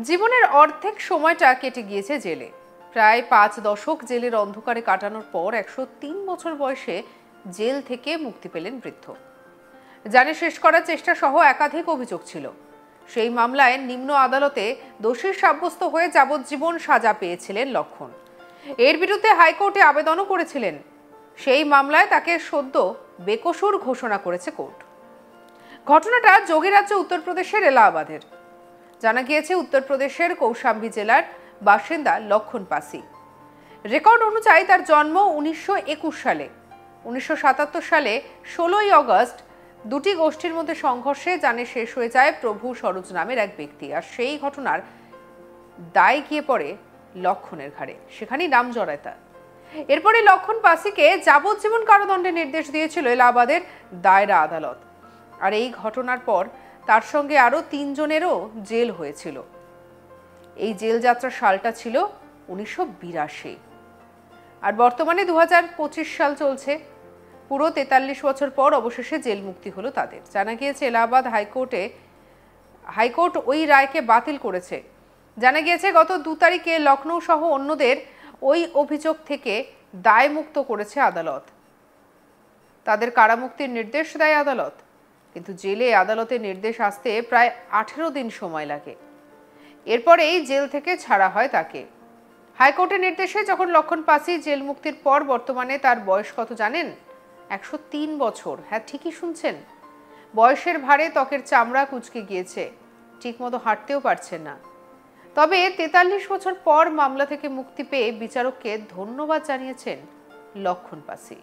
জীবনের অর্ধেক সময়টা কেটে গিয়েছে জেলে। প্রায় 5 দশক জেলের অন্ধকারে কাটানোর পর 103 বছর বয়সে জেল থেকে মুক্তি পেলেন বৃদ্ধ। জানে শেষ করার চেষ্টা সহ একাধিক অভিযোগ ছিল। সেই মামলায় নিম্ন আদালতে দোষী সাব্যস্ত হয়ে যাবজ্জীবন সাজা পেয়েছিলেন লক্ষণ। এর বিরুদ্ধে হাইকোর্টে আবেদনও করেছিলেন। সেই মামলায় তাকে সদ্য বেকসুর ঘোষণা করেছে কোর্ট। ঘটনাটা যোগীরাজ্য উত্তরপ্রদেশের এলাহাবাদের। জানা গিয়েছে উত্তরপ্রদেশের কৌশাম্বী জেলার বাসিন্দা লক্ষণ পাসি। রেকর্ড অনুযায়ী তার জন্ম 1921 সালে। 1977 সালে 16ই অগস্ট দুটি গোষ্ঠীর মধ্যে সংঘর্ষে জানে শেষ হয়ে যায় প্রভু সরোজ নামের এক ব্যক্তি। আর সেই ঘটনার দায় গিয়ে পড়ে লক্ষণের ঘাড়ে, সেখানেই নাম জড়ায় তার। এরপরে লক্ষণ পাসিকে যাবজ্জীবন কারাদণ্ডের নির্দেশ দিয়েছিল এলাহাবাদের দায়রা আদালত। আর এই ঘটনার পর তার সঙ্গে আরো 3 জনেরও জেল হয়েছিল। এই জেল যাত্রা সালটা ছিল 1982। আর বর্তমানে 2025 সাল চলছে। পুরো 43 বছর পর অবশেষে জেল মুক্তি হলো তাদের। জানা গিয়েছে এলাহাবাদ হাইকোর্ট ওই রায়কে বাতিল করেছে। জানা গিয়েছে গত 2 তারিখে লখনৌ সহ অন্যদের ওই অভিযোগ থেকে দায় মুক্ত করেছে আদালত। তাদের কারামুক্তির নির্দেশ দেয় আদালত। কিন্তু জেলে আদালতের নির্দেশ আসতে প্রায় 18 দিন সময় লাগে। এরপরেই জেল থেকে ছাড়া হয় তাকে। হাইকোর্টের নির্দেশে যখন লক্ষণ পাসি জেল মুক্তির পর বর্তমানে তার বয়স কত জানেন? 103 বছর। হ্যাঁ, ঠিকই শুনছেন। বয়সের ভারে ত্বকের চামড়া কুঁচকে গিয়েছে, ঠিকমতো হাঁটতেও পারছেন না। তবে 43 বছর পর মামলা থেকে মুক্তি পেয়ে বিচারককে ধন্যবাদ জানিয়েছেন লক্ষণ পাসি।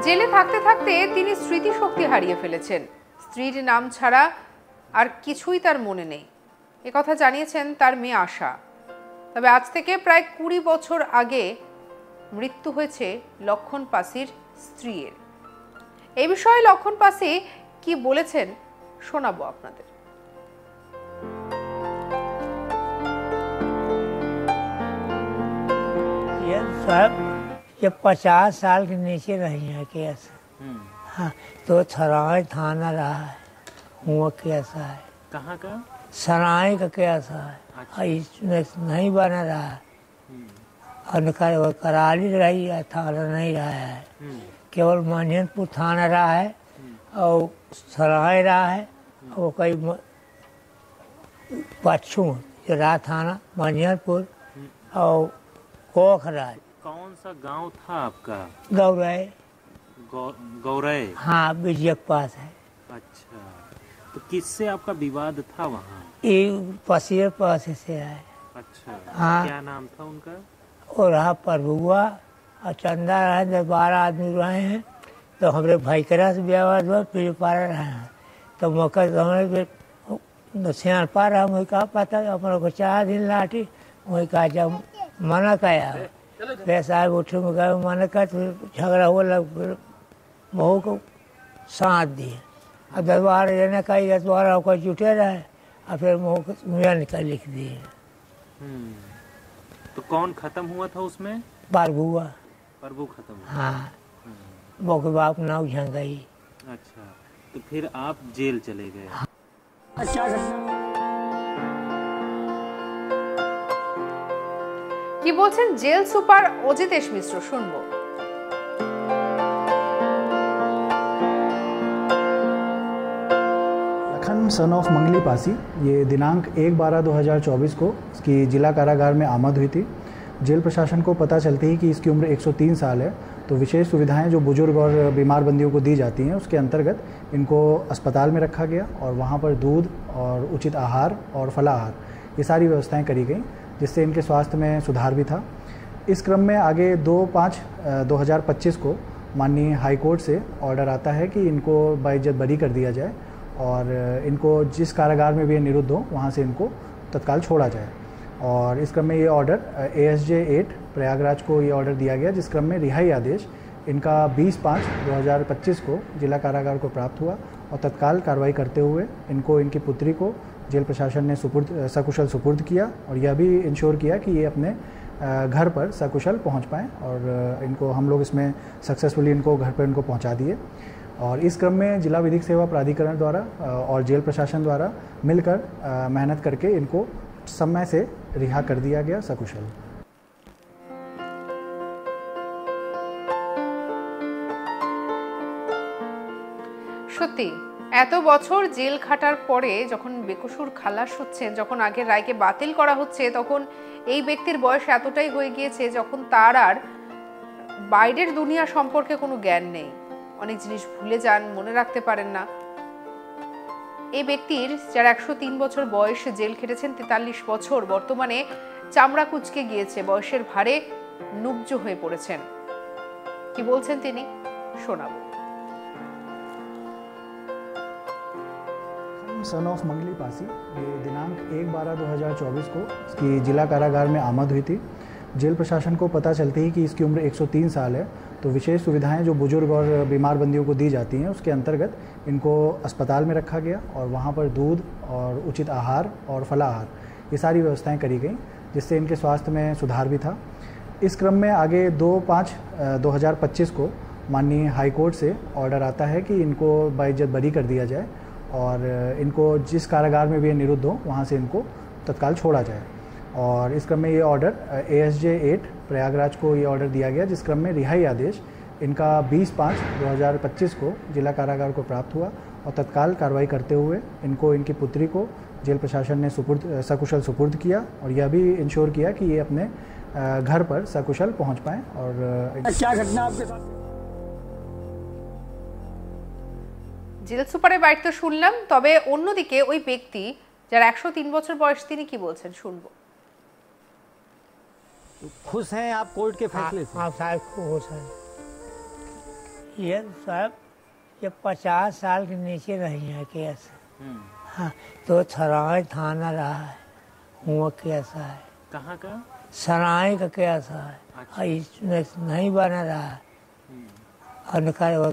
জেলে থাকতে থাকতে তিনি স্মৃতিশক্তি হারিয়ে ফেলেছেন। স্ত্রীর নাম ছাড়া আর কিছুই তার মনে নেই, একথা জানিয়েছেন তার মেয়ে আশা। তবে আজ থেকে প্রায় 20 বছর আগে মৃত্যু হয়েছে লক্ষণ পাসির স্ত্রীর। এই বিষয়ে লক্ষণ পাসি কি বলেছেন শোনাবো আপনাদের। जब 50 साल के नीचे रही है केस। हाँ, तो सराय थाना रहा है, वो केस है। कहाँ का? सराय का केस है। अच्छा। इसमें नहीं बना रहा है और कराली रही है, थाना नहीं रहा है। केवल मानियनपुर थाना रहा है और सराय रहा है और कई पच्छू जो रहा थाना मानियनपुर और कोखराज। कौन सा गांव था आपका? गौरय। गौरय? हाँ, बिजय के पास है। अच्छा, तो किससे आपका विवाद था वहाँ? ये पसीर पास से है। अच्छा। हाँ। क्या नाम था उनका? और रहा प्रभुआ और चंदा रहा, 10-12 आदमी रहे हैं। तो हमारे भाई करा से व्यवहार हुआ, फिर पारा रहे हैं। तो मौका हमारे सियार पार रहा, मुझे कहा पता अपने को 4 दिन लाठी, वही कहा जब मना कया पैसा उठे में गए मन का, तो झगड़ा हुआ लग, बहू को साथ दिए और दरबार रहने का द्वारा होकर जुटे रहे और फिर मुँह मियाँ निकल लिख दिए। तो कौन खत्म हुआ था उसमें? प्रभुआ। प्रभु खत्म हुआ। हाँ, वो के बाप नाव झंग गई। अच्छा, तो फिर आप जेल चले गए। अच्छा। কি বলছেন জেল সুপার অজিতেশ মিশ্র, শুনবো। लखन सन ऑफ मंगली पासी ये दिनांक 1/12/2024 को इसकी जिला कारागार में आमद हुई थी। जेल प्रशासन को पता चलते ही कि इसकी उम्र 103 साल है, तो विशेष सुविधाएं जो बुजुर्ग और बीमार बंदियों को दी जाती हैं उसके अंतर्गत इनको अस्पताल में रखा गया और वहाँ पर दूध और उचित आहार और फलाहार ये सारी व्यवस्थाएं करी गई, जिससे इनके स्वास्थ्य में सुधार भी था। इस क्रम में आगे 2/5/2025 को माननीय हाईकोर्ट से ऑर्डर आता है कि इनको बाइज्जत बरी कर दिया जाए और इनको जिस कारागार में भी ये निरुद्ध हो वहाँ से इनको तत्काल छोड़ा जाए। और इस क्रम में ये ऑर्डर ASJ 8 प्रयागराज को ये ऑर्डर दिया गया, जिस क्रम में रिहाई आदेश इनका 20/5/2025 को जिला कारागार को प्राप्त हुआ और तत्काल कार्रवाई करते हुए इनको इनकी पुत्री को जेल प्रशासन ने सकुशल सुपुर्द किया और यह भी इंश्योर किया कि ये अपने घर पर सकुशल पहुंच पाएँ और इनको हम लोग इसमें सक्सेसफुली इनको घर पर इनको पहुंचा दिए। और इस क्रम में जिला विधिक सेवा प्राधिकरण द्वारा और जेल प्रशासन द्वारा मिलकर मेहनत करके इनको समय से रिहा कर दिया गया सकुशल। সত্যি এত বছর জেল খাটার পরে যখন বেকসুর খালাস হচ্ছেন, যখন আগের রায়কে বাতিল করা হচ্ছে, তখন এই ব্যক্তির বয়স এতটাই হয়ে গিয়েছে যখন তার আর বাইরের দুনিয়া সম্পর্কে কোনো জ্ঞান নেই, অনেক জিনিস ভুলে যান, মনে রাখতে পারেন না। এই ব্যক্তির যার 103 বছর বয়স, জেল খেটেছেন 43 বছর, বর্তমানে চামড়া কুঁচকে গিয়েছে, বয়সের ভারে নুব্জ হয়ে পড়েছেন। কি বলছেন তিনি, শোনাবো। सन ऑफ मंगली पासी ये दिनांक 1/12/2024 को इसकी जिला कारागार में आमद हुई थी। जेल प्रशासन को पता चलते ही कि इसकी उम्र 103 साल है, तो विशेष सुविधाएं जो बुजुर्ग और बीमार बंदियों को दी जाती हैं उसके अंतर्गत इनको अस्पताल में रखा गया और वहाँ पर दूध और उचित आहार और फलाहार ये सारी व्यवस्थाएं करी गई, जिससे इनके स्वास्थ्य में सुधार भी था। इस क्रम में आगे 2/5/2025 को माननीय हाईकोर्ट से ऑर्डर आता है कि इनको बाइज्जत बरी कर दिया जाए और इनको जिस कारागार में भी ये निरुद्ध हो वहाँ से इनको तत्काल छोड़ा जाए। और इस क्रम में ये ऑर्डर ASJ 8 प्रयागराज को ये ऑर्डर दिया गया, जिस क्रम में रिहाई आदेश इनका 20/5/2025 को जिला कारागार को प्राप्त हुआ और तत्काल कार्रवाई करते हुए इनको इनकी पुत्री को जेल प्रशासन ने सकुशल सुपुर्द किया और यह भी इंश्योर किया कि ये अपने घर पर सकुशल पहुँच पाएँ। और क्या घटना आपके साथ? জেল সুপারের বাড়ি তো শুনলাম, তবে অন্যদিকে ওই ব্যক্তি যার 103 বছর বয়স তিনি কি বলছেন শুনবো। खुश हैं आप कोर्ट के फैसले से? हाँ साहब खुश है। ये साहब ये 50 साल के नीचे नहीं है केस। हाँ तो सराय थाना रहा है, वो केस है। कहाँ का? सराय का केस है, इसमें नहीं बना रहा है।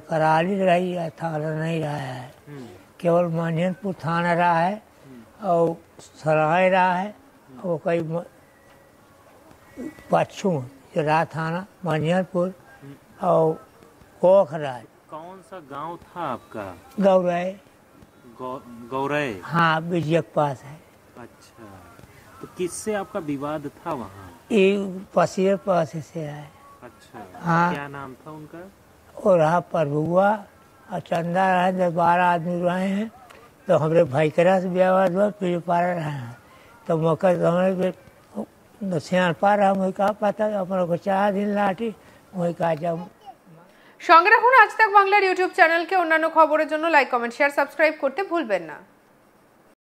कराली रही है, थाना नहीं रहा है, केवल मानियनपुर थाना रहा है और सराय रहा है और कई पच्छू रहा थाना मानियनपुर और कोखराज। कौन सा गांव था आपका? गौरय। गौरय? हाँ बिजय के पास है। अच्छा, तो किससे आपका विवाद था वहाँ? ये पसीर पास से है। अच्छा, हाँ। क्या नाम था उनका? और रहा प्रभुआ और चंदा रहे, 10-12 आदमी रहे हैं, तो हमारे भाई करा से व्यवहार हुआ, फिर पार रहे हैं, तो मौका हमारे सियान पार हम वही कहा पता अपने को 4 दिन लाठी वही कहा जब। সঙ্গে রাখুন আজ তাক বাংলার ইউটিউব চ্যানেলকে। অন্যান্য খবরের জন্য লাইক, কমেন্ট, শেয়ার, সাবস্ক্রাইব করতে ভুলবেন না।